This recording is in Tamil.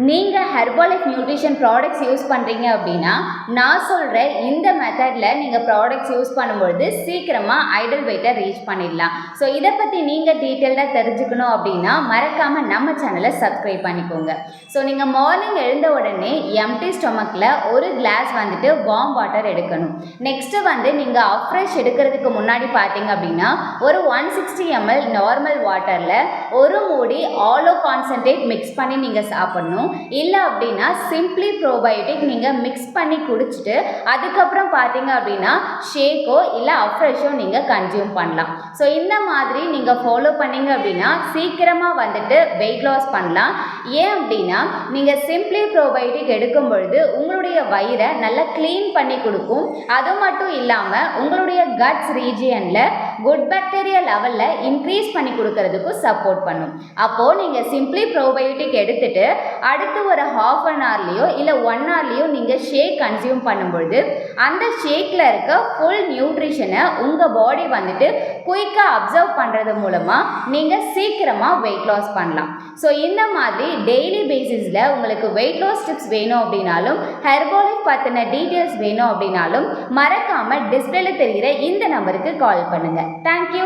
நீங்கள் ஹெர்பலைஃப் நியூட்ரிஷன் ப்ராடக்ட்ஸ் யூஸ் பண்ணுறீங்க அப்படின்னா நான் சொல்கிற இந்த மெத்தடில் நீங்கள் ப்ராடக்ட்ஸ் யூஸ் பண்ணும்பொழுது சீக்கிரமாக ஐடல் வெயிட்டை ரீச் பண்ணிடலாம். ஸோ இதை பற்றி நீங்கள் டீட்டெயில்டாக தெரிஞ்சுக்கணும் அப்படின்னா மறக்காமல் நம்ம சேனலை சப்ஸ்கிரைப் பண்ணிக்கோங்க. ஸோ நீங்கள் மார்னிங் எழுந்த உடனே எம்டி ஸ்டொமக்கில் ஒரு கிளாஸ் வந்துட்டு வார்ம் வாட்டர் எடுக்கணும். நெக்ஸ்ட்டு நீங்கள் அஃப்ரெஷ் எடுக்கிறதுக்கு முன்னாடி பார்த்தீங்க அப்படின்னா ஒரு 160 ml நார்மல் வாட்டரில் ஒரு மூடி ஆலோ கான்சன்ட்ரேட் மிக்ஸ் பண்ணி நீங்கள் சாப்பிடணும். இல்லை அப்படின்னா சிம்பிளி ப்ரோபயோட்டிக் நீங்கள் மிக்ஸ் பண்ணி குடிச்சிட்டு அதுக்கப்புறம் பார்த்தீங்க அப்படின்னா ஷேக்கோ இல்லை அஃப்ரெஷோ நீங்கள் கன்சியூம் பண்ணலாம். ஸோ இந்த மாதிரி நீங்கள் ஃபாலோ பண்ணீங்க அப்படின்னா சீக்கிரமாக வந்துட்டு வெயிட் லாஸ் பண்ணலாம். ஏன் அப்படின்னா நீங்கள் சிம்பிளி ப்ரோபயோட்டிக் எடுக்கும் பொழுது உங்களுடைய வயிறை நல்லா க்ளீன் பண்ணி கொடுக்கும். அது மட்டும் இல்லாமல் உங்களுடைய கட்ஸ் ரீஜியனில் குட் பாக்டீரியா லெவலில் இன்க்ரீஸ் பண்ணி கொடுக்கறதுக்கும் சப்போர்ட் பண்ணும். அப்போது நீங்கள் சிம்பிளி ப்ரோபயோட்டிக் எடுத்துட்டு அடுத்து ஒரு ½ an hourலையோ இல்லை 1 hourலையோ நீங்கள் ஷேக் கன்சியூம் பண்ணும்பொழுது அந்த ஷேக்கில் இருக்க ஃபுல் நியூட்ரிஷனை உங்கள் பாடி வந்துட்டு குயிக்காக அப்சர்வ் பண்ணுறது மூலமாக நீங்கள் சீக்கிரமாக வெயிட் லாஸ் பண்ணலாம். ஸோ இந்த மாதிரி டெய்லி பேசிஸில் உங்களுக்கு வெயிட் லாஸ் டிப்ஸ் வேணும் அப்படின்னாலும் ஹெர்பலைஃப் பற்றின டீட்டெயில்ஸ் வேணும் அப்படின்னாலும் மறக்காமல் டிஸ்பிளேல தெரிகிற இந்த நம்பருக்கு கால் பண்ணுங்கள். தேங்க்யூ.